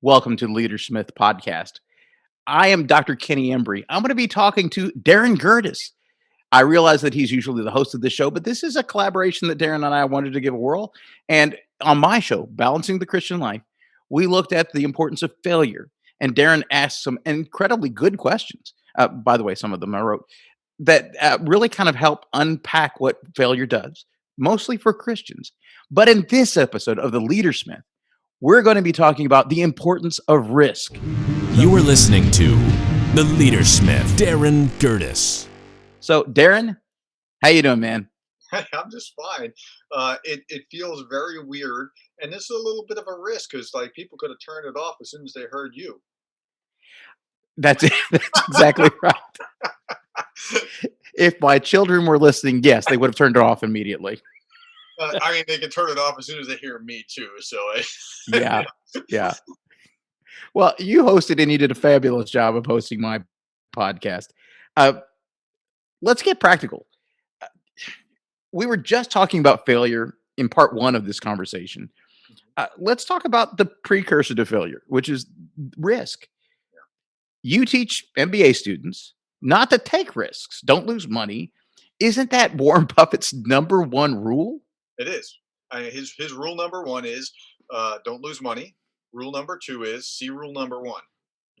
Welcome to the Leader Smith podcast. I am Dr. Kenny Embry. I'm going to be talking to Darren Gerdes. I realize that he's usually the host of the show, but this is a collaboration that Darren and I wanted to give a whirl. And on my show, Balancing the Christian Life, we looked at the importance of failure. And Darren asked some incredibly good questions. By the way, some of them I wrote that really kind of help unpack what failure does, mostly for Christians. But in this episode of the Leader Smith, we're going to be talking about the importance of risk. You are listening to the Leadersmith, Darren Gerdes. So, Darren, how you doing, man? I'm just fine. It feels very weird, and this is a little bit of a risk because like people could have turned it off as soon as they heard you. That's it. That's exactly right. If my children were listening, yes, they would have turned it off immediately. I mean, they can turn it off as soon as they hear me too. So, Yeah. Well, you hosted and you did a fabulous job of hosting my podcast. Let's get practical. We were just talking about failure in part one of this conversation. Let's talk about the precursor to failure, which is risk. You teach MBA students not to take risks, don't lose money. Isn't that Warren Buffett's number one rule? it is. His rule number one is don't lose money. Rule number two is see rule number one.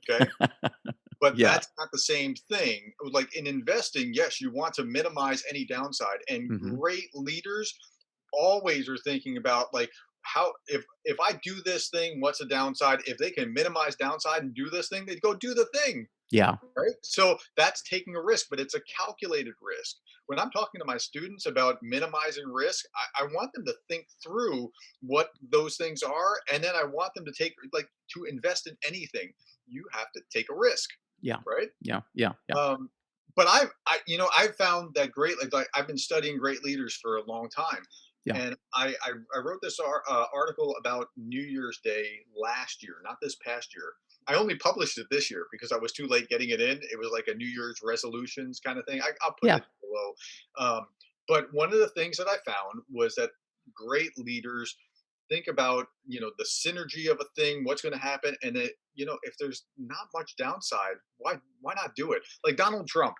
Okay. But Yeah. that's not the same thing. Like in investing, yes, you want to minimize any downside. And Mhm. great leaders always are thinking about like how if I do this thing, what's the downside? If they can minimize downside and do this thing, they go do the thing. Yeah. Right. So that's taking a risk, but it's a calculated risk. When I'm talking to my students about minimizing risk, I want them to think through what those things are. And then I want them to take like to invest in anything, you have to take a risk. Yeah. Right. Yeah. But I've found that like I've been studying great leaders for a long time. Yeah. And I wrote this article about New Year's Day last year, not this past year. I only published it this year because I was too late getting it in. It was like a New Year's resolutions kind of thing. I'll put Yeah. it below. But one of the things that I found was that great leaders think about the synergy of a thing, what's going to happen, and that if there's not much downside, why not do it? Like Donald Trump,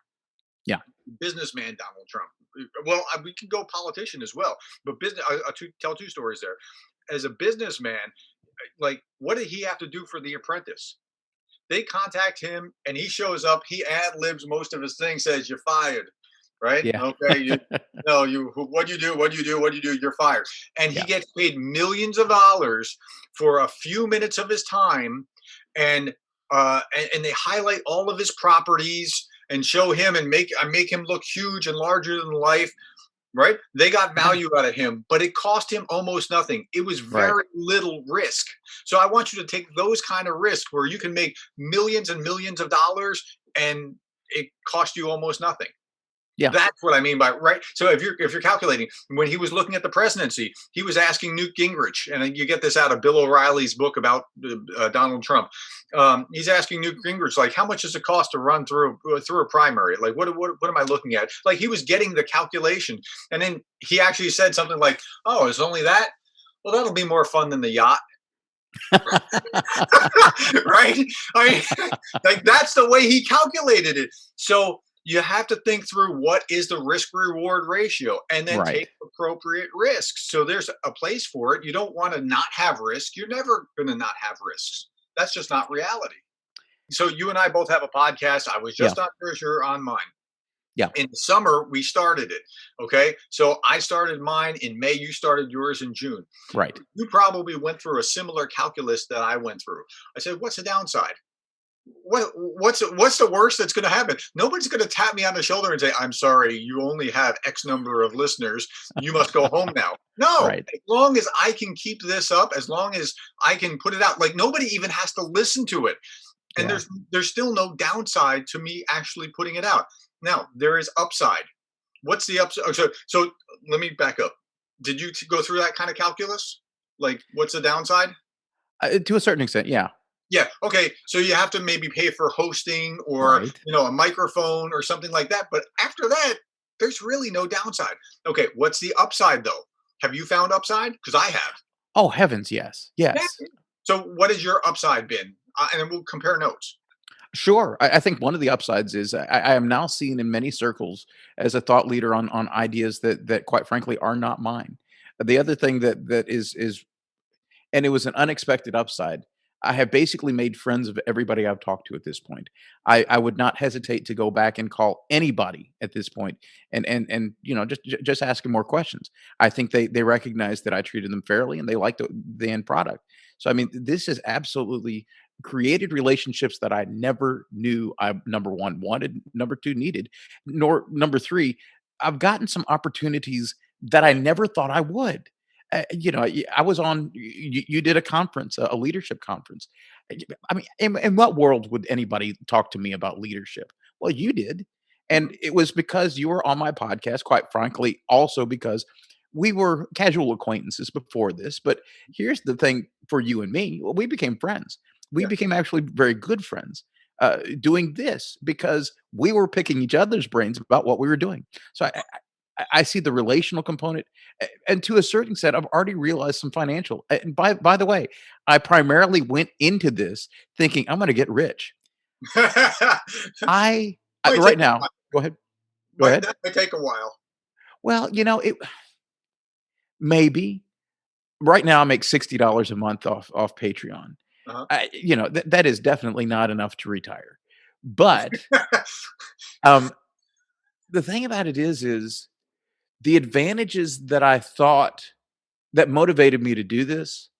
Yeah. businessman Donald Trump. Well, we can go politician as well, but business. I'll tell two stories there. As a businessman, like what did he have to do for The Apprentice? They contact him and he shows up. He ad libs most of his things. Says you're fired, right? Yeah. Okay. What do you do? What do you do? What do you do? You're fired. And he Yeah. gets paid millions of dollars for a few minutes of his time, and and they highlight all of his properties and show him and make him look huge and larger than life. Right? They got value out of him, but it cost him almost nothing. It was Right. very little risk. So I want you to take those kind of risks where you can make millions and millions of dollars and it cost you almost nothing. Yeah. That's what I mean by right. So if you're calculating, when he was looking at the presidency, he was asking Newt Gingrich, and you get this out of Bill O'Reilly's book about Donald Trump. He's asking Newt Gingrich like, how much does it cost to run through a primary? Like, what am I looking at? Like he was getting the calculation, and then he actually said something like, "Oh, it's only that? Well, that'll be more fun than the yacht." Right? I mean, like that's the way he calculated it. So you have to think through what is the risk reward ratio and then Right. take appropriate risks. So there's a place for it. You don't want to not have risk. You're never going to not have risks. That's just not reality. So you and I both have a podcast. I was just on yours, you're on mine. Yeah. In the summer, we started it. Okay. So I started mine in May. You started yours in June. Right. You probably went through a similar calculus that I went through. I said, what's the downside? What's the worst that's going to happen? Nobody's going to tap me on the shoulder and say, I'm sorry, you only have X number of listeners, you must go home now. No. Right. As long as I can keep this up, as long as I can put it out, like nobody even has to listen to it, and Yeah. there's still no downside to me actually putting it out. Now there is upside. What's the upside? So let me back up. Did you go through that kind of calculus? Like what's the downside? To a certain extent, yeah. Yeah. Okay. So you have to maybe pay for hosting or, Right. a microphone or something like that. But after that, there's really no downside. Okay. What's the upside though? Have you found upside? Because I have. Oh, heavens, yes. Yeah. Yes. So what has your upside been? And then we'll compare notes. Sure. I think one of the upsides is I am now seen in many circles as a thought leader on ideas that quite frankly are not mine. The other thing that is and it was an unexpected upside. I have basically made friends of everybody I've talked to at this point. I would not hesitate to go back and call anybody at this point and just ask them more questions. I think they recognize that I treated them fairly and they like the end product. So I mean, this has absolutely created relationships that I never knew I number one wanted, number two needed, nor number three, I've gotten some opportunities that I never thought I would. I was on. You did a conference, a leadership conference. I mean, in what world would anybody talk to me about leadership? Well, you did, and Mhm. it was because you were on my podcast. Quite frankly, also because we were casual acquaintances before this. But here's the thing: for you and me, well, we became friends. We Yeah. became actually very good friends doing this because we were picking each other's brains about what we were doing. So I see the relational component, and to a certain extent, I've already realized some financial. And by the way, I primarily went into this thinking I'm going to get rich. I Might right take a now, while. go ahead, go Might ahead. that might take a while. Well, it maybe right now I make $60 a month off Patreon. Uh-huh. That is definitely not enough to retire, but um, the thing about it is the advantages that I thought that motivated me to do this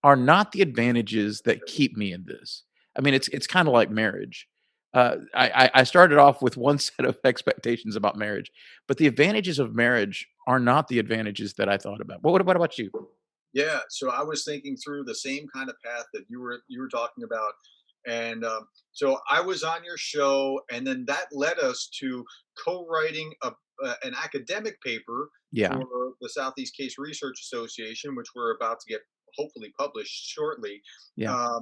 are not the advantages that keep me in this. I mean, it's kinda like marriage. I started off with one set of expectations about marriage, but the advantages of marriage are not the advantages that I thought about. What about you? Yeah, so I was thinking through the same kind of path that you were talking about, and so I was on your show, and then that led us to co-writing an academic paper Yeah, for the Southeast Case Research Association, which we're about to get hopefully published shortly, yeah,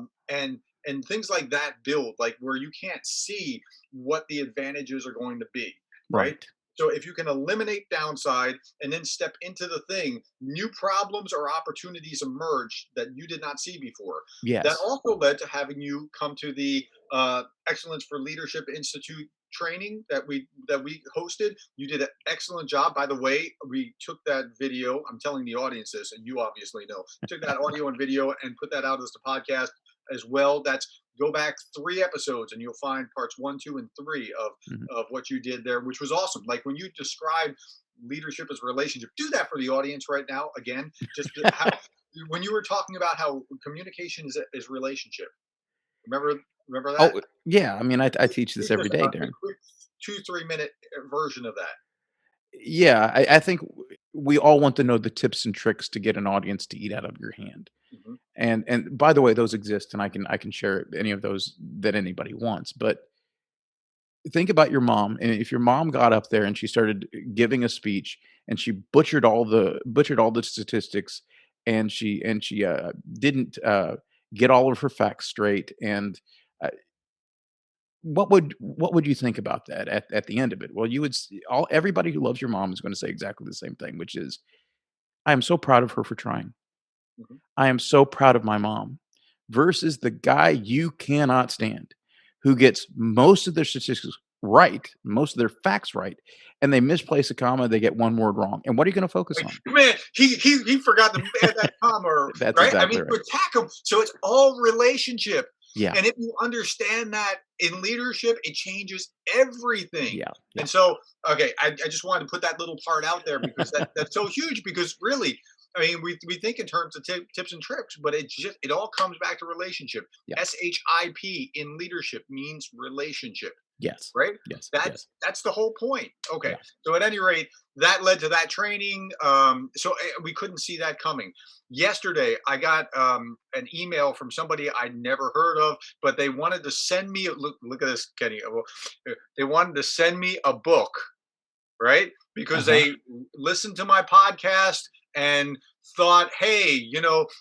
and things like that build like where you can't see what the advantages are going to be, right? right. So if you can eliminate downside and then step into the thing, new problems or opportunities emerge that you did not see before. That Yes. also led to having you come to the Excellence for Leadership Institute training that we hosted. You did an excellent job. By the way, we took that video. I'm telling the audience this, and you obviously know. Took that audio and video and put that out as the podcast as well. That's go back 3 episodes and you'll find parts 1, 2, and 3 Mhm. of what you did there, which was awesome. Like when you described leadership as a relationship, do that for the audience right now. Again, just how when you were talking about how communication is relationship. Remember that? Oh, yeah, I mean, I teach this It's every just day, a Darren. quick 2 3 minute version of that. Yeah, I think we all want to know the tips and tricks to get an audience to eat out of your hand. Mhm. And by the way, those exist, and I can share any of those that anybody wants, but think about your mom, and if your mom got up there and she started giving a speech and she butchered all the statistics and she didn't get all of her facts straight, and uh, what would you think about that at the end of it? Well, you would all everybody who loves your mom is going to say exactly the same thing, which is, I am so proud of her for trying. Mhm. I am so proud of my mom, versus the guy you cannot stand who gets most of their statistics right, most of their facts right, and they misplace a comma, they get one word wrong. And what are you going to focus Like, on? man, he forgot to add that comma, or That's right? I exactly mean, right. to attack him. So it's all relationship. Yeah. And if you understand that in leadership, it changes everything. Yeah. Yeah. And so, okay, I just wanted to put that little part out there because that's so huge. Because really, I mean, we think in terms of tips and tricks, but it all comes back to relationship. Yeah. SHIP in leadership means relationship, Yes. right? Yes. That's Yes. that's the whole point. Okay, Yeah. so at any rate, that led to that training. So we couldn't see that coming. Yesterday, I got an email from somebody I'd never heard of, but they wanted to send me. Look at this, Kenny. They wanted to send me a book, right? Because Uh-huh. they listened to my podcast and thought, hey,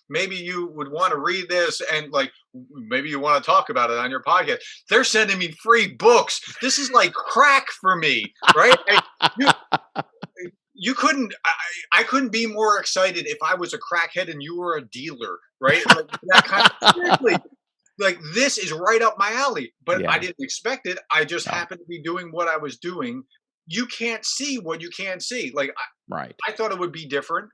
maybe you would want to read this and like maybe you want to talk about it on your podcast. They're sending me free books. This is like crack for me, right? You, you couldn't I couldn't be more excited if I was a crackhead and you were a dealer, right? Like that kind of seriously, like this is right up my alley. But I Yeah. didn't expect it. I just No. happened to be doing what I was doing. You can't see what you can't see. Like Right. I thought it would be different.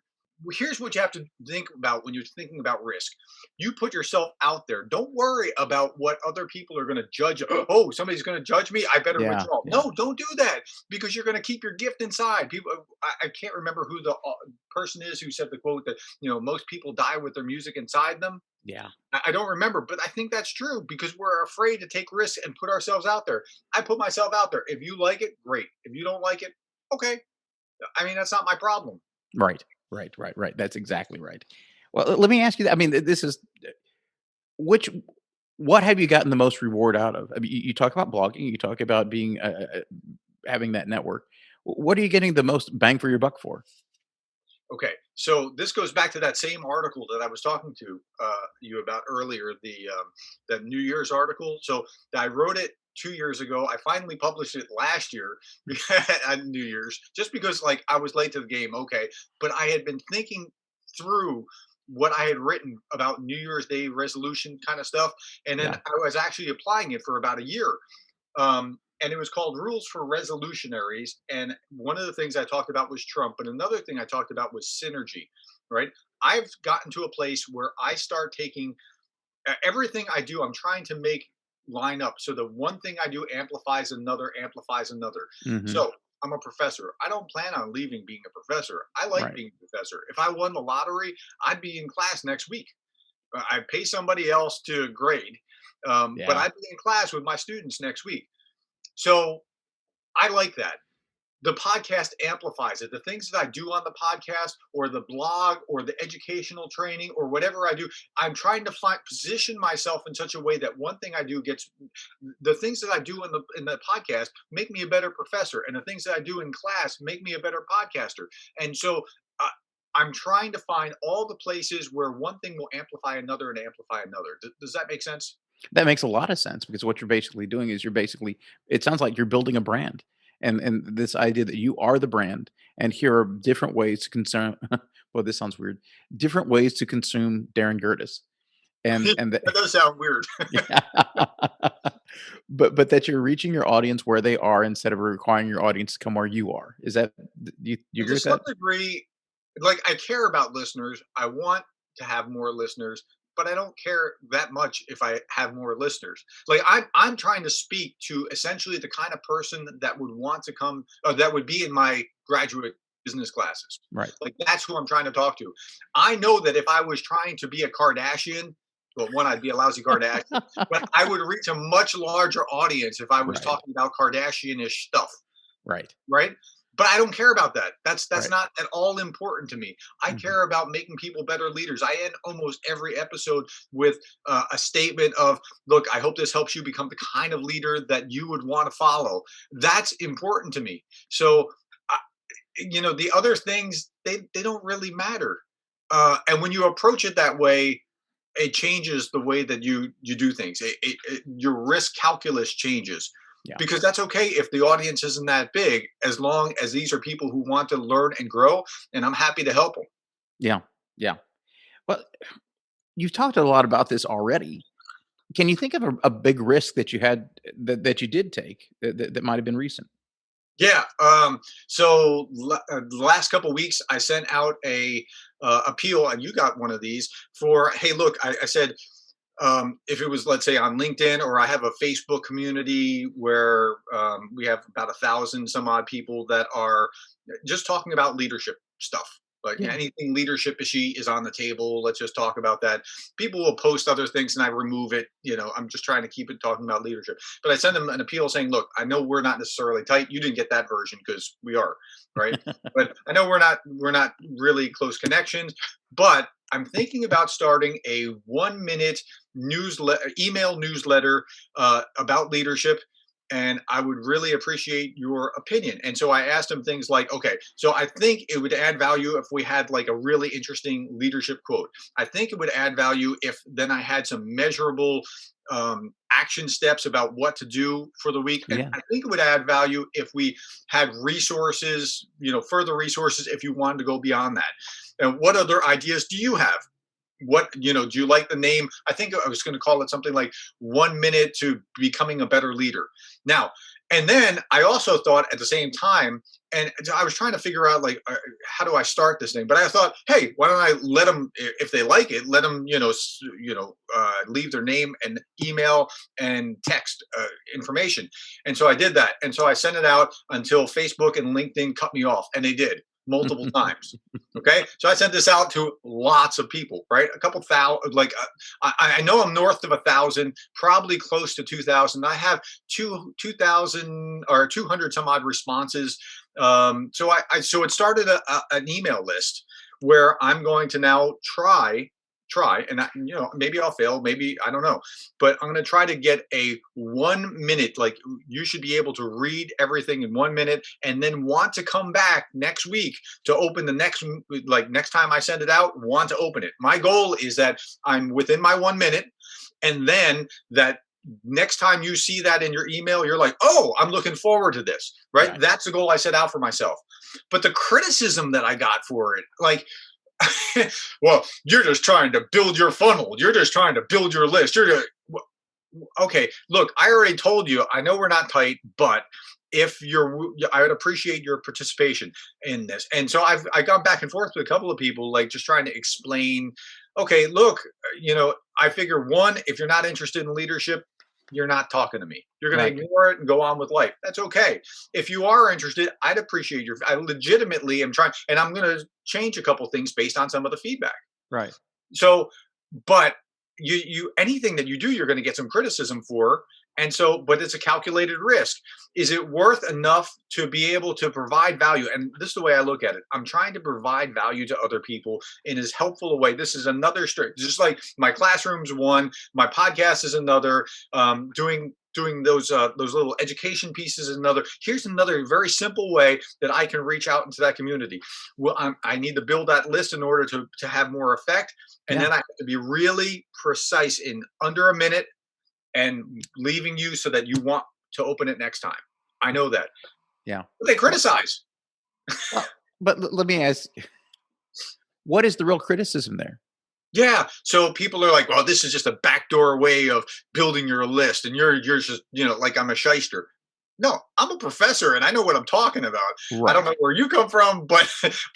Here's what you have to think about when you're thinking about risk. You put yourself out there. Don't worry about what other people are going to judge. Oh, somebody's going to judge me. I better Yeah. withdraw. Yeah. No, don't do that because you're going to keep your gift inside. People, I can't remember who the person is who said the quote that most people die with their music inside them. Yeah. I don't remember, but I think that's true because we're afraid to take risks and put ourselves out there. I put myself out there. If you like it, great. If you don't like it, okay. I mean, that's not my problem. Right. Right. Right. Right. That's exactly right. Well, let me ask you that. I mean, this is which what have you gotten the most reward out of? I mean, you talk about blogging, you talk about being having that network. What are you getting the most bang for your buck for? Okay, so this goes back to that same article that I was talking to you about earlier, the New Year's article. So I wrote it 2 years ago. I finally published it last year at New Year's, just because like I was late to the game. Okay, but I had been thinking through what I had written about New Year's Day resolution kind of stuff, and then Yeah. I was actually applying it for about a year. And it was called Rules for Resolutionaries. And one of the things I talked about was Trump, but another thing I talked about was synergy, right? I've gotten to a place where I start taking everything I do, I'm trying to make line up. So the one thing I do amplifies another, amplifies another. Hmm. So I'm a professor. I don't plan on leaving being a professor. I like Right. being a professor. If I won the lottery, I'd be in class next week. I'd pay somebody else to grade, but Yeah. I'd be in class with my students next week. So I like that. The podcast amplifies it. The things that I do on the podcast or the blog or the educational training or whatever I do, I'm trying to position myself in such a way that one thing I do gets the things that I do in the podcast make me a better professor, and the things that I do in class make me a better podcaster. And so uh, I'm trying to find all the places where one thing will amplify another and amplify another. Does that make sense? That makes a lot of sense because what you're basically doing is you're basically it sounds like you're building a brand. And this idea that you are the brand and here are different ways to consume well, this sounds weird. Different ways to consume Darren Gerdes. And the, That does sound weird. yeah. But that you're reaching your audience where they are instead of requiring your audience to come where you are. Is that you And agree to with some that? degree, like I care about listeners. I want to have more listeners, but I don't care that much if I have more listeners. Like I'm trying to speak to essentially the kind of person that would want to come, or that would be in my graduate business classes. Right. Like that's who I'm trying to talk to. I know that if I was trying to be a Kardashian, well, one, I'd be a lousy Kardashian, but I would reach a much larger audience if I was Right. talking about Kardashian-ish stuff, Right. right? But I don't care about that. That's Right. not at all important to me. I Mhm. care about making people better leaders. I end almost every episode with a statement of, "Look, I hope this helps you become the kind of leader that you would want to follow." That's important to me. So, uh, the other things they don't really matter. And when you approach it that way, it changes the way that you do things. Your risk calculus changes Yeah. because that's okay if the audience isn't that big, as long as these are people who want to learn and grow, and I'm happy to help them. Yeah. Yeah. Well, you've talked a lot about this already. Can you think of a big risk that you had that you did take that might have been recent? Yeah. So the last couple of weeks, I sent out a appeal, and you got one of these for. Hey, look, I said, if it was, let's say, on LinkedIn, or I have a Facebook community where we have about 1,000 some odd people that are just talking about leadership stuff. Like Yeah. anything leadership ishy is on the table. Let's just talk about that. People will post other things and I remove it. I'm just trying to keep it talking about leadership. But I send them an appeal saying, look, I know we're not necessarily tight. You didn't get that version because we are, right? But I know we're not really close connections. But I'm thinking about starting a 1-minute email newsletter about leadership. and I would really appreciate your opinion. And so I asked him things like, okay, so I think it would add value if we had like a really interesting leadership quote. I think it would add value if then I had some measurable action steps about what to do for the week. And Yeah. I think it would add value if we had resources, further resources if you wanted to go beyond that. And what other ideas do you have? What, do you like the name? I think I was going to call it something like 1 minute to becoming a better leader. Now, and then I also thought at the same time, and I was trying to figure out like how do I start this thing, but I thought, hey, why don't I let them, if they like it, let them leave their name and email and text information. And so I did that, and so I sent it out until Facebook and LinkedIn cut me off, and they did multiple times. Okay, so I sent this out to lots of people, right? A couple thousand, like I know I'm north of 1,000, probably close to 2,000. I have 2,000 or 200 some odd responses. So it started an email list where I'm going to now try and maybe I'll fail, maybe I don't know, but I'm going to try to get a 1 minute, like you should be able to read everything in 1 minute and then want to come back next week to open the next time I send it out, want to open it. My goal is that I'm within my 1 minute, and then that next time you see that in your email, you're like, oh, I'm looking forward to this, right? That's the goal I set out for myself. But the criticism that I got for it, like, well, you're just trying to build your funnel. You're just trying to build your list. Okay. Look, I already told you, I know we're not tight, but I would appreciate your participation in this. And so I gone back and forth with a couple of people, like just trying to explain, okay, look, I figure one, if you're not interested in leadership, you're not talking to me. You're going to ignore it and go on with life. That's okay. If you are interested, I'd appreciate I legitimately am trying, and I'm going to change a couple things based on some of the feedback. Right. So, but you anything that you do, you're going to get some criticism for. And so, but it's a calculated risk. Is it worth enough to be able to provide value? And this is the way I look at it. I'm trying to provide value to other people in as helpful a way. This is another just like my classroom's one, my podcast is another, doing those little education pieces is another. Here's another very simple way that I can reach out into that community. Well, I need to build that list in order to have more effect. And then I have to be really precise in under a minute and leaving you so that you want to open it next time. I know that. Yeah. But they criticize. But let me ask, what is the real criticism there? Yeah. So people are like, well, this is just a backdoor way of building your list. And you're just, like I'm a shyster. No, I'm a professor and I know what I'm talking about. Right. I don't know where you come from, but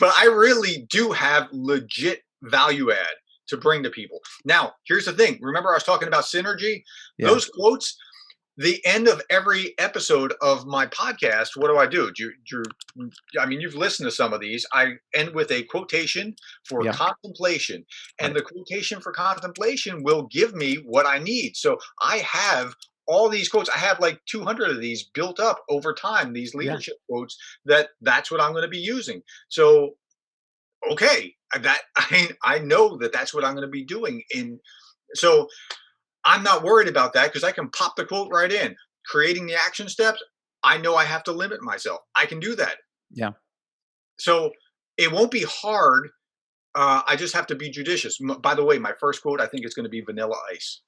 I really do have legit value add to bring to people. Now, here's the thing. Remember I was talking about synergy? Yeah. Those quotes, the end of every episode of my podcast, what do? You've listened to some of these. I end with a quotation for contemplation. And the quotation for contemplation will give me what I need. So I have all these quotes. I have like 200 of these built up over time, these leadership quotes that's what I'm going to be using. So, okay, I know that's what I'm going to be doing. So I'm not worried about that because I can pop the quote right in. Creating the action steps, I know I have to limit myself. I can do that. Yeah. So it won't be hard. I just have to be judicious. By the way, my first quote, I think it's going to be vanilla ice.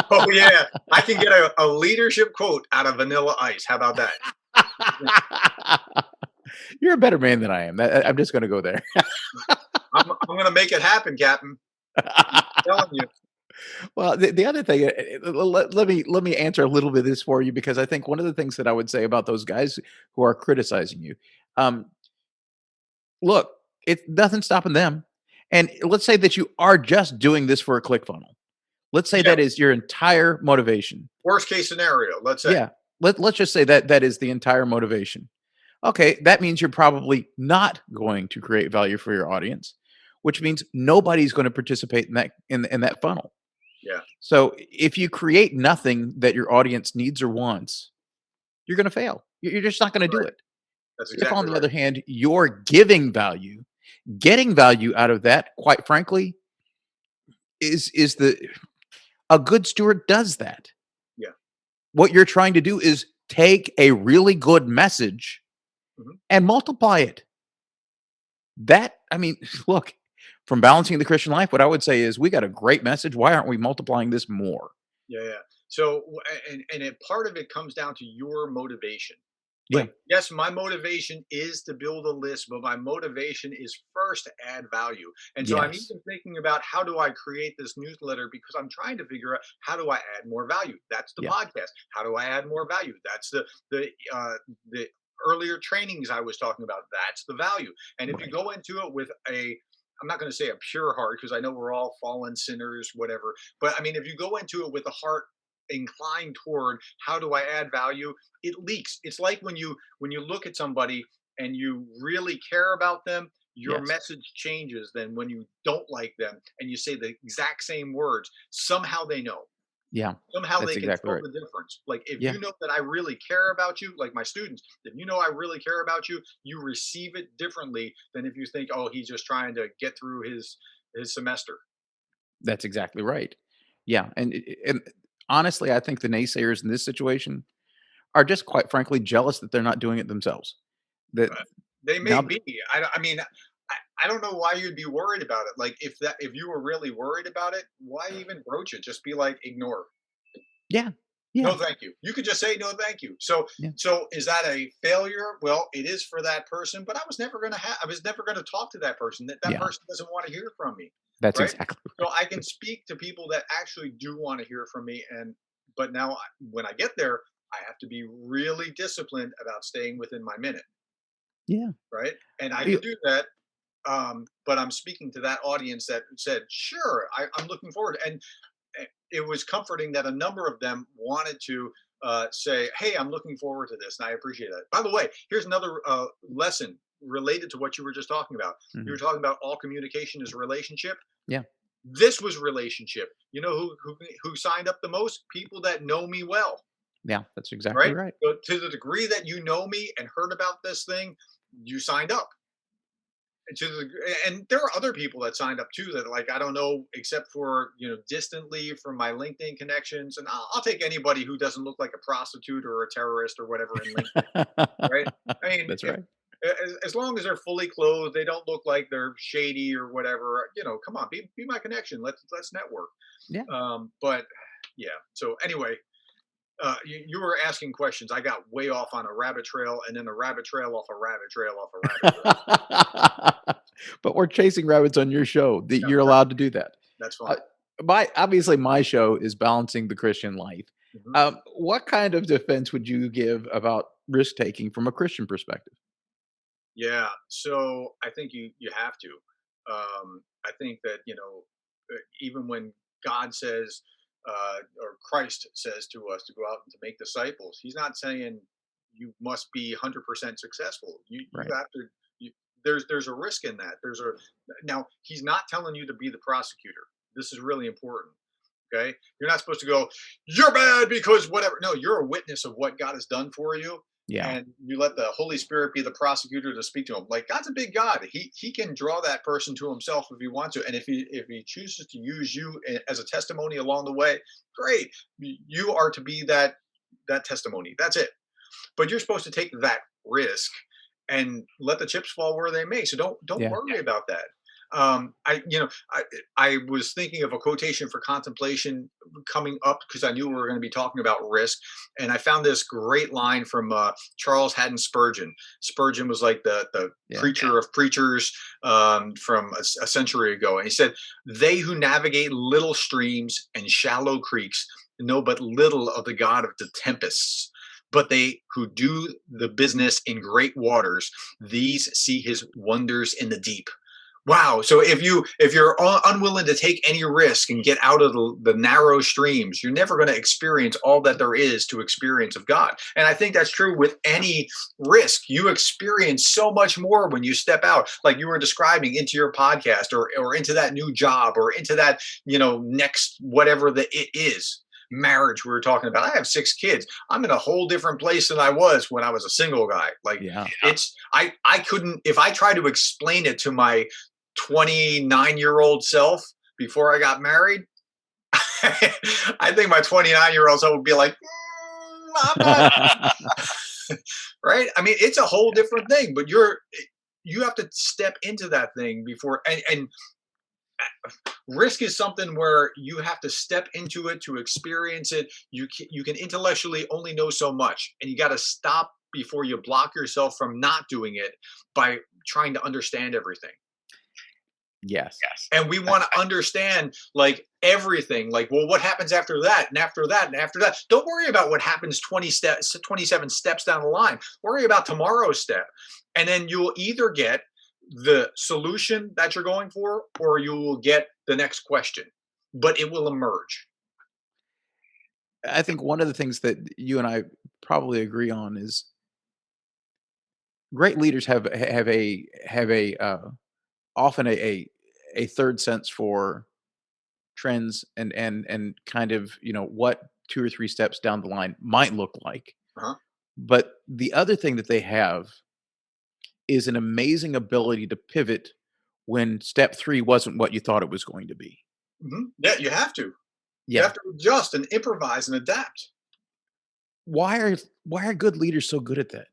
Oh, yeah. I can get a leadership quote out of vanilla ice. How about that? You're a better man than I am. I'm just going to go there. I'm going to make it happen, Captain. I'm telling you. Well, the other thing, let me answer a little bit of this for you, because I think one of the things that I would say about those guys who are criticizing you, look, it's nothing stopping them. And let's say that you are just doing this for a ClickFunnels. Let's say that is your entire motivation. Worst case scenario, let's say. Yeah. Let's just say that is the entire motivation. Okay, that means you're probably not going to create value for your audience, which means nobody's going to participate in that funnel. Yeah. So if you create nothing that your audience needs or wants, you're going to fail. You're just not going to do it. That's exactly if on the other hand, you're giving value, getting value out of that, quite frankly, a good steward does that. Yeah. What you're trying to do is take a really good message Mhm. and multiply it. That, I mean, look, from balancing the Christian life, what I would say is we got a great message. Why aren't we multiplying this more? Yeah, yeah. So, and part of it comes down to your motivation. Yeah. Like, yes, my motivation is to build a list, but my motivation is first to add value. And so I'm Yes. even thinking about how do I create this newsletter because I'm trying to figure out how do I add more value. That's the Yeah. podcast. How do I add more value? That's the earlier trainings I was talking about. That's the value. And if you Right. go into it with a I'm not going to say a pure heart because I know we're all fallen sinners, whatever. But I mean, if you go into it with a heart inclined toward how do I add value, it leaks. It's like when you look at somebody and you really care about them, your Yes. message changes than when you don't like them and you say the exact same words. Somehow they know. Yeah. Somehow That's they can exactly tell right. the difference. Like if Yeah. you know that I really care about you, like my students, if you know I really care about you, you receive it differently than if you think, oh, he's just trying to get through his semester. That's exactly right. Yeah. And honestly, I think the naysayers in this situation are just quite frankly jealous that they're not doing it themselves. That They may now, be. I mean, I don't know why you'd be worried about it. Like if you were really worried about it, why even broach it? Just be like, ignore. yeah. Yeah. No, thank you. You could just say no, thank you. So Yeah. so is that a failure? Well, it is for that person, but I was never gonna talk to that person. That Yeah. person doesn't want to hear from me, That's right? exactly So I right. can speak to people that actually do want to hear from me, and but now when I get there, I have to be really disciplined about staying within my minute, Yeah. right? And I You- can do that, but I'm speaking to that audience that said, "Sure, I'm looking forward." And it was comforting that a number of them wanted to say, "Hey, I'm looking forward to this," and I appreciate that. By the way, here's another lesson related to what you were just talking about. You were Mhm. talking about all communication is a relationship. Yeah. This was relationship. You know who signed up the most? People that know me well, Yeah. That's exactly right? right. So to the degree that you know me and heard about this thing, you signed up. And there are other people that signed up too that like I don't know except for distantly from my LinkedIn connections, and I'll take anybody who doesn't look like a prostitute or a terrorist or whatever in LinkedIn, right? I mean, That's if right. as long as they're fully clothed, they don't look like they're shady or whatever. Come on, be my connection. Let's network. Yeah. But yeah. So anyway, you were asking questions. I got way off on a rabbit trail, and then a rabbit trail off a rabbit trail off a rabbit trail. But we're chasing rabbits on your show. That Yeah, you're allowed to do that. that's Uh, fine. my show is balancing the Christian life. Mhm. What kind of defense would you give about risk taking from a Christian perspective? Yeah, so I think you have to. I think that even when God says or Christ says to us to go out and to make disciples, He's not saying you must be 100% successful. You Right. have to. You, there's a risk in that. Now He's not telling you to be the prosecutor. This is really important. Okay, you're not supposed to go, you're bad because whatever. No, you're a witness of what God has done for you, Yeah. and you let the Holy Spirit be the prosecutor to speak to him. Like God's a big God. He can draw that person to Himself if He wants to, and if He chooses to use you as a testimony along the way, great. You are to be that testimony. That's it. But you're supposed to take that risk and let the chips fall where they may. So don't Yeah. worry about that. I was thinking of a quotation for contemplation coming up because I knew we were going to be talking about risk, and I found this great line from Charles Haddon Spurgeon. Spurgeon was like the Yeah. preacher of preachers from a century ago, and he said, "They who navigate little streams and shallow creeks know but little of the God of the tempests." But they who do the business in great waters, these see His wonders in the deep. Wow. So if you're unwilling to take any risk and get out of the narrow streams, you're never going to experience all that there is to experience of God. And I think that's true with any risk. You experience so much more when you step out, like you were describing, into your podcast or into that new job or into that, next whatever the it is. Marriage, we were talking about. I have 6 kids. I'm in a whole different place than I was when I was a single guy. Like Yeah. I couldn't, if I tried to explain it to my 29-year-old self before I got married, I think my 29-year-old self would be like, I'm not, right? I mean, it's a whole different thing, but you have to step into that thing before, and risk is something where you have to step into it to experience it. You can intellectually only know so much, and you got to stop before you block yourself from not doing it by trying to understand everything. Yes. And we I want to understand like everything, like, well, what happens after that and after that and after that. Don't worry about what happens 20 steps, 27 steps down the line. Worry about tomorrow's step, and then you'll either get the solution that you're going for, or you will get the next question, but it will emerge. I think one of the things that you and I probably agree on is great leaders have often a third sense for trends and kind of, what 2 or 3 steps down the line might look like. Uh-huh. But the other thing that they have is an amazing ability to pivot when step 3 wasn't what you thought it was going to be. Yeah, you have to. You Yeah. have to adjust and improvise and adapt. Why are good leaders so good at that?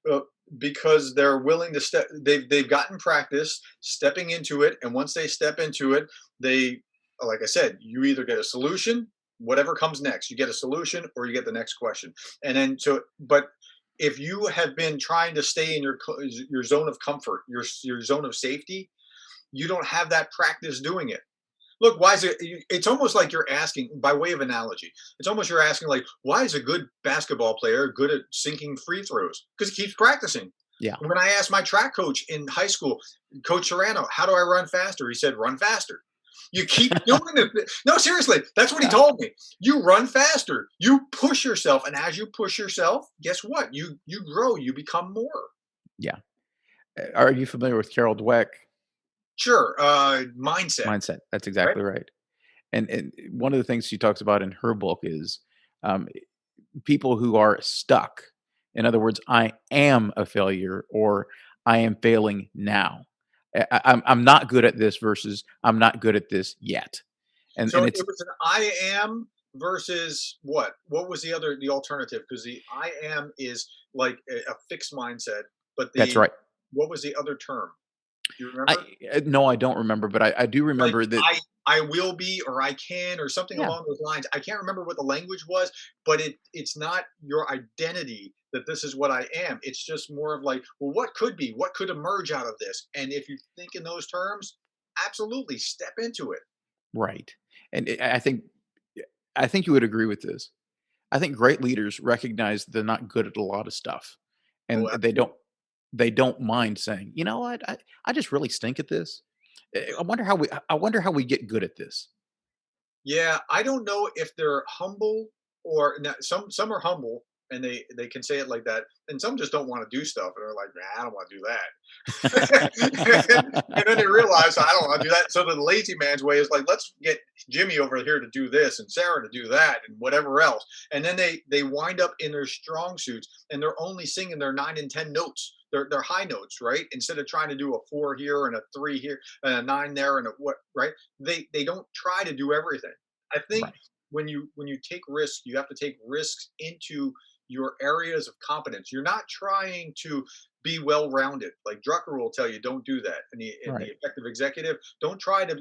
Well, because they're willing to step. They've gotten practice stepping into it, and once they step into it, they, like I said, you either get a solution, whatever comes next, you get a solution, or you get the next question, and then so. But if you have been trying to stay in your zone of comfort, your zone of safety, you don't have that practice doing it. Look, why is it? It's almost like you're asking, by way of analogy, it's almost you're asking, like, why is a good basketball player good at sinking free throws? Because he keeps practicing. Yeah. When I asked my track coach in high school, Coach Serrano, how do I run faster? He said, run faster. You keep doing it. No, seriously, that's what he Yeah. told me. You run faster. You push yourself, and as you push yourself, guess what? You grow. You become more. Yeah. Are you familiar with Carol Dweck Sure. Mindset, mindset? That's right? exactly right. And one of the things she talks about in her book is, um, people who are stuck. In other words, I am a failure or I am failing now. I'm not good at this versus I'm not good at this yet. And So it's it was an I am versus what? What was the alternative? Because the I am is like a fixed mindset, but that's the right. what was the other term? Do you I remember? no, I don't remember, but I do Like remember that. I will be, or I can, or something Yeah, along those lines. I can't remember what the language was, but it's not your identity that this is what I am. It's just more of like, well, what could be? What could emerge out of this? And if you think in those terms, absolutely step into it. right. And I think you would agree with this. I think great leaders recognize they're not good at a lot of stuff, Oh, and absolutely. they don't mind saying, "You know what? I just really stink at this. I wonder how we get good at this." Yeah, I don't know if they're humble or no, some are humble and they can say it like that, and some just don't want to do stuff and they're like, "Man, I don't want to do that." And then they realize I don't want to do that. So the lazy man's way is like, let's get Jimmy over here to do this and Sarah to do that and whatever else. And then they wind up in their strong suits and they're only singing their 9 and 10 notes. They're high notes, right? Instead of trying to do a 4 here and a 3 here and a 9 there and a what, right? They don't try to do everything. I think Right, when you take risks, you have to take risks into your areas of competence. You're not trying to be well rounded. Like Drucker will tell you, don't do that. And the right. effective executive, don't try to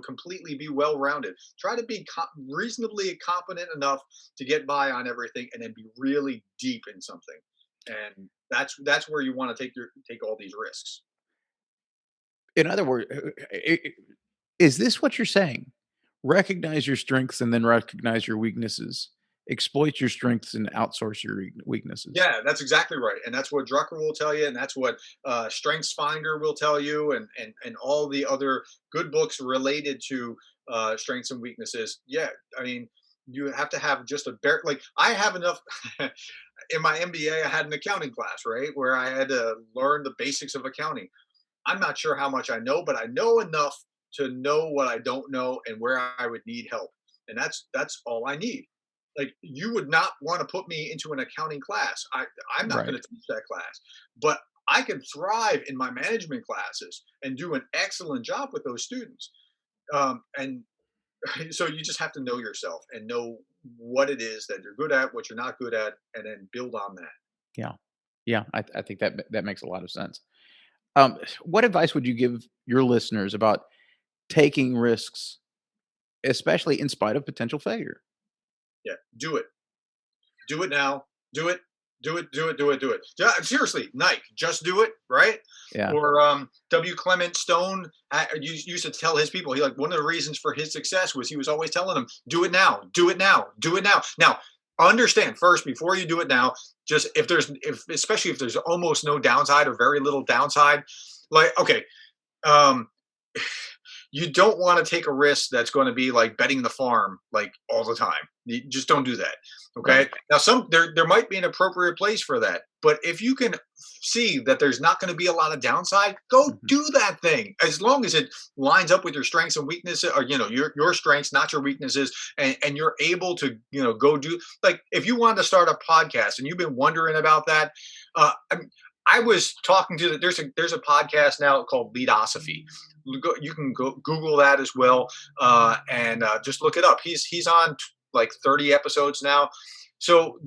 completely be well rounded. Try to be reasonably competent enough to get by on everything, and then be really deep in something. And that's where you want to take all these risks. In other words, is this what you're saying? Recognize your strengths and then recognize your weaknesses. Exploit your strengths and outsource your weaknesses. Yeah, that's exactly right, and that's what Drucker will tell you, and that's what Strengths Finder will tell you, and all the other good books related to strengths and weaknesses. Yeah, I mean, you have to have just a bare, like I have enough. In my MBA, I had an accounting class, right, where I had to learn the basics of accounting. I'm not sure how much I know, but I know enough to know what I don't know and where I would need help. And that's all I need. Like you would not want to put me into an accounting class. I'm not going Right. to teach that class. But I can thrive in my management classes and do an excellent job with those students. And So you just have to know yourself and know what it is that you're good at, what you're not good at, and then build on that. Yeah. Yeah, I think that makes a lot of sense. What advice would you give your listeners about taking risks, especially in spite of potential failure? Yeah, do it. Do it now. Do it. Do it. Do it. Do it. Do it. Yeah, seriously, Nike, just do it, right? Yeah. Or W. Clement Stone used to tell his people. He like one of the reasons for his success was he was always telling them, "Do it now. Do it now. Do it now." Now, understand first before you do it now. Just if especially if there's almost no downside or very little downside, like okay, um, you don't want to take a risk that's going to be like betting the farm like all the time. You just don't do that. Okay. Right. Now there might be an appropriate place for that. But if you can see that there's not going to be a lot of downside, go Mhm. do that thing. As long as it lines up with your strengths and weaknesses, or your strengths, not your weaknesses, and you're able to, go do like if you wanted to start a podcast and you've been wondering about that, I was talking to there's a podcast now called Leadosophy. You can go Google that as well, and just look it up. He's on like 30 episodes now. So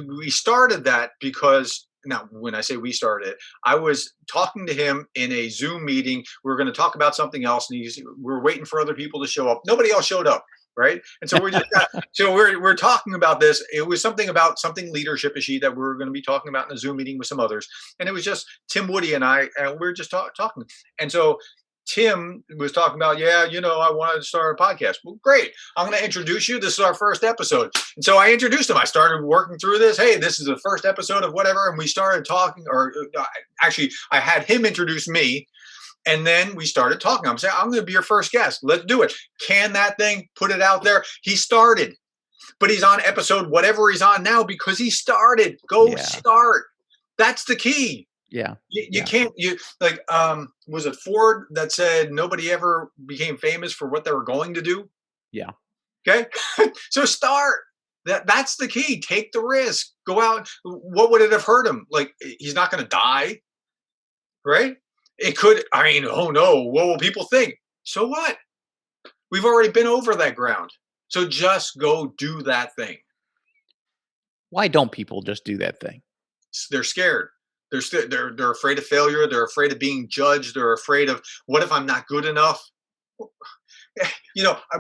we started that because now when I say we started, I was talking to him in a Zoom meeting. We were going to talk about something else, and we're waiting for other people to show up. Nobody else showed up. Right. And so we're talking about this. It was something about something leadership issue that we were going to be talking about in a Zoom meeting with some others. And it was just Tim Woody and I, and we are just talking. And so Tim was talking about, yeah, I wanted to start a podcast. Well, great. I'm going to introduce you. This is our first episode. And so I introduced him. I started working through this. Hey, this is the first episode of whatever. And we started talking, or actually, I had him introduce me. And then we started talking. I'm saying, I'm going to be your first guest. Let's do it. Can that thing, put it out there. He started, but he's on episode whatever he's on now because he started. Go Yeah. start. That's the key. Yeah. You Yeah. can't, like, was it Ford that said nobody ever became famous for what they were going to do? Yeah. Okay. So start. That's the key. Take the risk. Go out. What would it have hurt him? Like, he's not going to die, right? It could, I mean, oh no, what will people think? So what? We've already been over that ground. So just go do that thing. Why don't people just do that thing? They're scared. They're afraid of failure. They're afraid of being judged. They're afraid of what if I'm not good enough?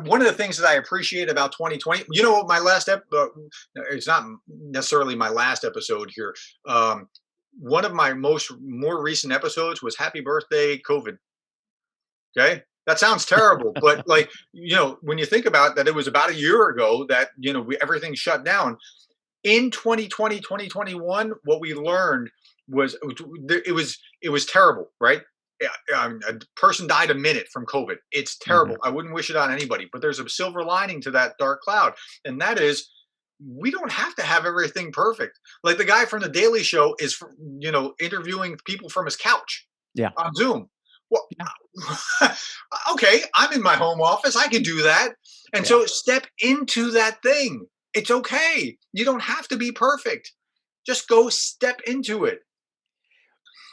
One of the things that I appreciate about 2020, what my it's not necessarily my last episode here. One of my more recent episodes was Happy Birthday COVID. Okay. That sounds terrible, but like, when you think about that, it was about a year ago that, everything shut down. In 2020, 2021, what we learned was it was terrible, right? A person died a minute from COVID. It's terrible. Mhm. I wouldn't wish it on anybody, but there's a silver lining to that dark cloud. And that is we don't have to have everything perfect. Like the guy from the Daily Show is, interviewing people from his couch Yeah. on Zoom. Well, Yeah. okay, I'm in my home office. I can do that. And Yeah. so step into that thing. It's okay. You don't have to be perfect. Just go step into it.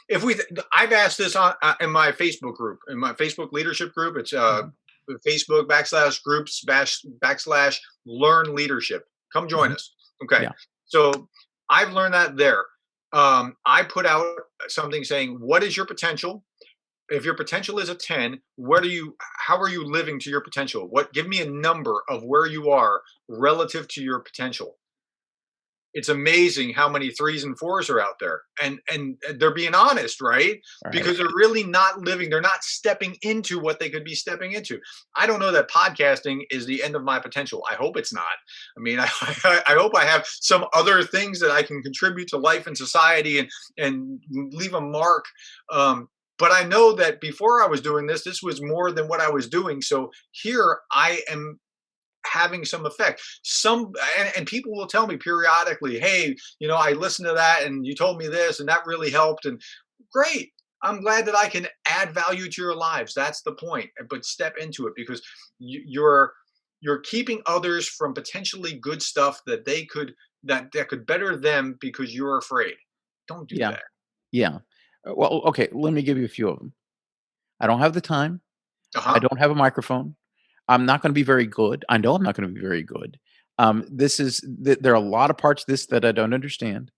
I've asked this on in my Facebook group, in my Facebook leadership group. It's Mhm. Facebook /groups / learn leadership. Come join Mhm. us. Okay. Yeah. So I've learned that there. I put out something saying, what is your potential? If your potential is a 10, how are you living to your potential? Give me a number of where you are relative to your potential. It's amazing how many threes and fours are out there, and they're being honest, right? Right. Because they're really not living, they're not stepping into what they could be stepping into. I don't know that podcasting is the end of my potential. I hope it's not. I mean, I hope I have some other things that I can contribute to life and society and leave a mark. But I know that before I was doing this was more than what I was doing. So here I am having some effect. And people will tell me periodically, hey, I listened to that and you told me this and that really helped. And great. I'm glad that I can add value to your lives. That's the point. But step into it because you're keeping others from potentially good stuff that could better them because you're afraid. Don't do Yeah. that. Yeah. Well, okay, let me give you a few of them. I don't have the time. I Uh-huh. don't have a microphone. I'm not gonna be very good. I know I'm not gonna be very good. There are a lot of parts of this that I don't understand.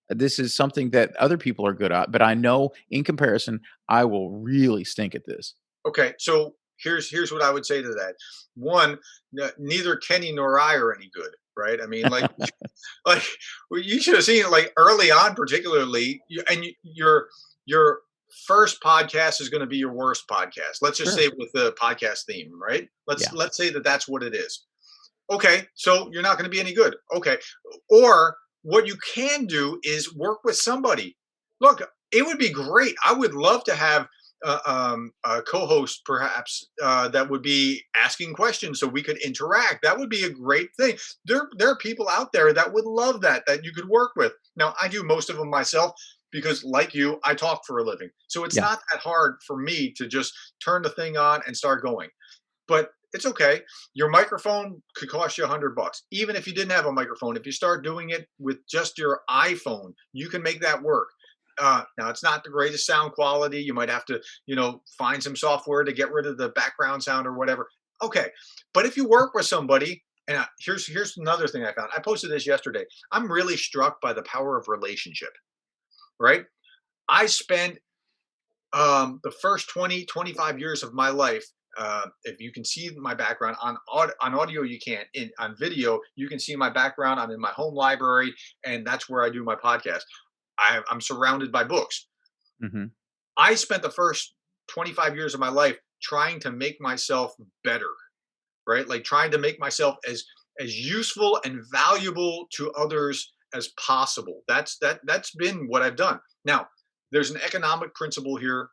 This is something that other people are good at, but I know in comparison, I will really stink at this. Okay, so here's what I would say to that. One, neither Kenny nor I are any good, right? I mean, like well, you should have seen it like early on, particularly, your first podcast is going to be your worst podcast. Let's just Sure. say with the podcast theme, right? Let's Yeah. let's say that that's what it is. Okay, so you're not going to be any good. Okay, or what you can do is work with somebody. Look, it would be great. I would love to have a co-host, perhaps that would be asking questions so we could interact. That would be a great thing. There are people out there that would love that you could work with. Now, I do most of them myself because, like you, I talk for a living, so it's Yeah. not that hard for me to just turn the thing on and start going. But it's okay. Your microphone could cost you $100. Even if you didn't have a microphone, if you start doing it with just your iPhone, you can make that work. Now it's not the greatest sound quality. You might have to, find some software to get rid of the background sound or whatever. Okay, but if you work with somebody, and here's another thing I found. I posted this yesterday. I'm really struck by the power of relationship. Right? I spent the first 20, 25 years of my life, if you can see my background on audio, you can't. On video, you can see my background. I'm in my home library, and that's where I do my podcast. I'm surrounded by books. Mhm. I spent the first 25 years of my life trying to make myself better, right? Like trying to make myself as useful and valuable to others as possible. That's been what I've done. Now, there's an economic principle here.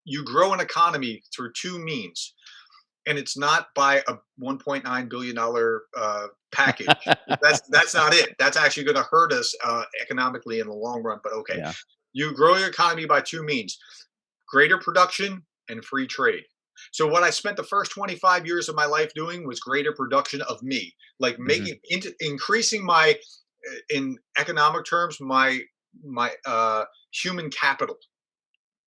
You grow an economy through two means, and it's not by a $1.9 billion package. That's not it. That's actually going to hurt us economically in the long run. But okay, Yeah. you grow your economy by two means: greater production and free trade. So what I spent the first 25 years of my life doing was greater production of me, like Mhm. increasing my, in economic terms, my human capital.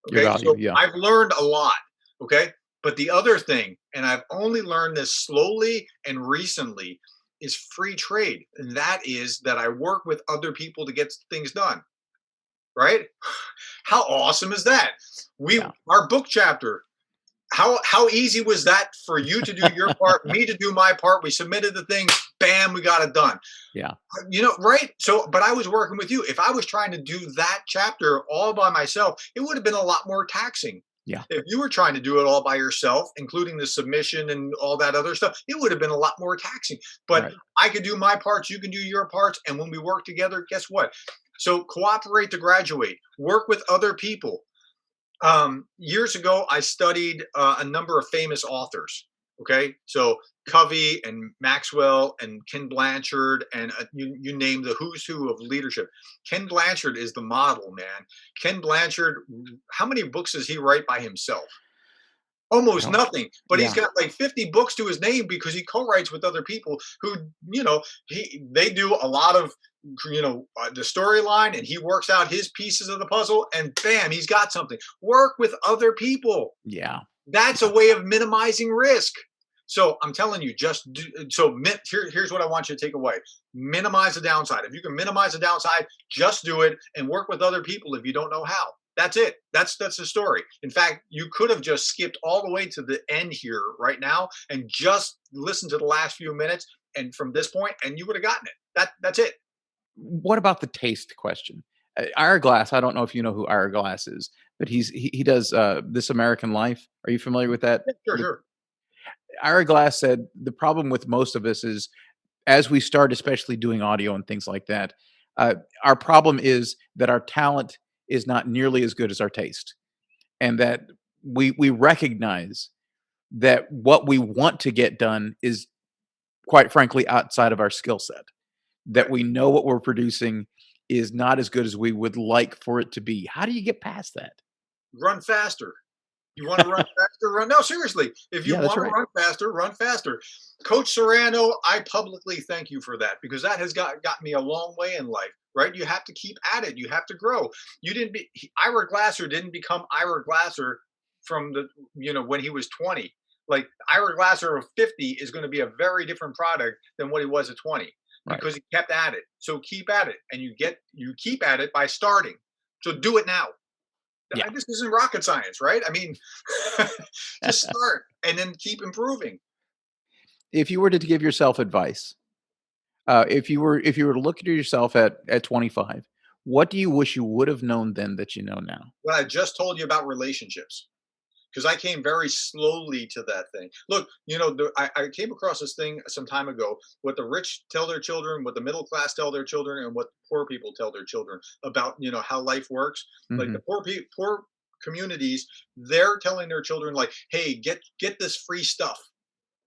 Your Okay, value, so yeah. I've learned a lot. Okay, but the other thing, and I've only learned this slowly and recently, is free trade, and that is that I work with other people to get things done. Right? How awesome is that? We Yeah. our book chapter. How easy was that for you to do your part, me to do my part? We submitted the thing, bam, we got it done. Yeah. Right? So, but I was working with you. If I was trying to do that chapter all by myself, it would have been a lot more taxing. Yeah. If you were trying to do it all by yourself, including the submission and all that other stuff, it would have been a lot more taxing. But Right. I could do my parts, you can do your parts. And when we work together, guess what? So cooperate to graduate, work with other people. Years ago, I studied a number of famous authors. Okay, so Covey and Maxwell and Ken Blanchard, and you name the who's who of leadership. Ken Blanchard is the model, man. Ken Blanchard, how many books does he write by himself? I Almost don't nothing, but he's Yeah. got like 50 books to his name because he co-writes with other people who, they do a lot of, the storyline, and he works out his pieces of the puzzle, and bam, he's got something. Work with other people. Yeah. That's a Yeah. way of minimizing risk. So I'm telling you, just do, so here's what I want you to take away: minimize the downside. If you can minimize the downside, just do it and work with other people if you don't know how. That's it. That's the story. In fact, you could have just skipped all the way to the end here right now and just listened to the last few minutes, and from this point, and you would have gotten it. That's it. What about the taste question? Ira Glass, I don't know if you know who Ira Glass is, but he does, This American Life. Are you familiar with that? Yeah, sure, With sure. Ira Glass said, "The problem with most of us is as we start, especially doing audio and things like that, our problem is that our talent is not nearly as good as our taste, and that we recognize that what we want to get done is, quite frankly, outside of our skill set. That Right. we know what we're producing is not as good as we would like for it to be." How do you get past that? Run faster. You want to run faster? Run. No, seriously. If you Yeah, that's want to right. run faster, run faster. Coach Serrano, I publicly thank you for that because that has got me a long way in life. Right? You have to keep at it. You have to grow. You didn't Ira Glasser didn't become Ira Glasser from the when he was 20. Like Ira Glasser of 50 is going to be a very different product than what he was at 20 Right. because he kept at it. So keep at it, and you keep at it by starting. So do it now. Yeah. This isn't rocket science, right? I mean, just start and then keep improving. If you were to give yourself advice, if you were to look at yourself at 25, what do you wish you would have known then that you know now? What I just told you about relationships, because I came very slowly to that thing. Look, I came across this thing some time ago. What the rich tell their children, what the middle class tell their children, and what poor people tell their children about how life works. Like the Mhm. poor communities, they're telling their children like, "Hey, get this free stuff."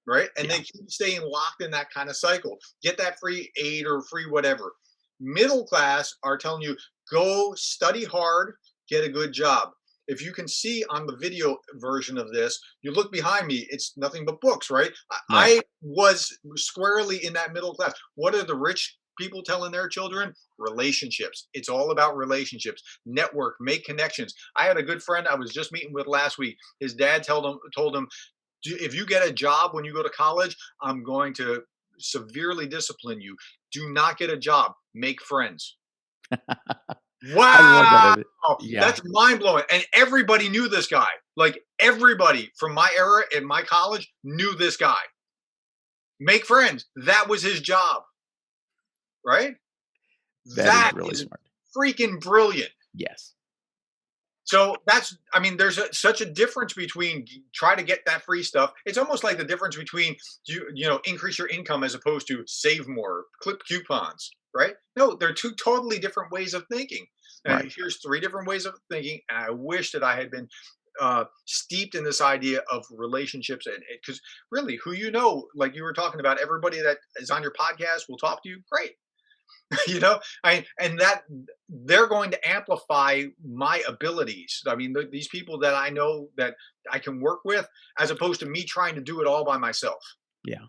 Right? And they Yeah. keep staying locked in that kind of cycle. Get that free aid or free whatever. Middle class are telling you, go study hard, get a good job. If you can see on the video version of this, you look behind me, it's nothing but books, right? Right. I was squarely in that middle class. What are the rich people telling their children? Relationships. It's all about relationships. Network, make connections. I had a good friend I was just meeting with last week. His dad told him, if you get a job when you go to college, I'm going to severely discipline you. Do not get a job. Make friends. I love that Wow. of it. Yeah. That's mind blowing. And everybody knew this guy. Like everybody from my era in my college knew this guy. Make friends. That was his job. Right? That is That really is smart. freaking brilliant. Yes. So there's such a difference between try to get that free stuff. It's almost like the difference between increase your income as opposed to save more, clip coupons, right? No, they're two totally different ways of thinking. Right. And here's three different ways of thinking. And I wish that I had been steeped in this idea of relationships, and because really, like you were talking about, everybody that is on your podcast will talk to you. Great, and that they're going to amplify my abilities. I mean, these people that I know that I can work with, as opposed to me trying to do it all by myself. Yeah.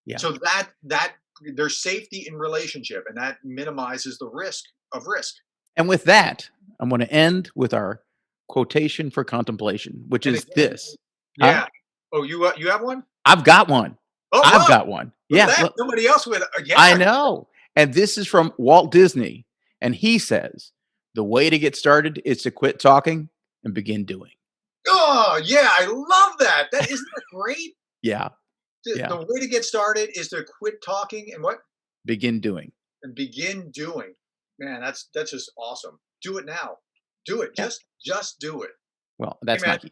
Yeah. So that there's safety in relationship, and that minimizes the risk. And with that, I'm going to end with our quotation for contemplation, which And is again, this. Huh? yeah. Oh, you have one? I've got one. Oh, I've whoa! got one. Look at Yeah. that. Look, Somebody else with I yeah. know. And this is from Walt Disney. And he says, the way to get started is to quit talking and begin doing. Oh, yeah. I love that. That isn't that great? Yeah. Yeah. The way to get started is to quit talking and what? Begin doing. And begin doing. Man, that's just awesome. Do it now. Do it. Yeah. Just do it. Well, Hey that's man, Nike.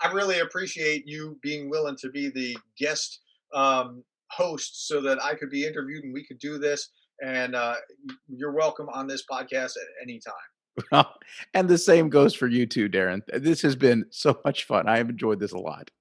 I really appreciate you being willing to be the guest host so that I could be interviewed and we could do this. And you're welcome on this podcast at any time. And the same goes for you too, Darren. This has been so much fun. I have enjoyed this a lot.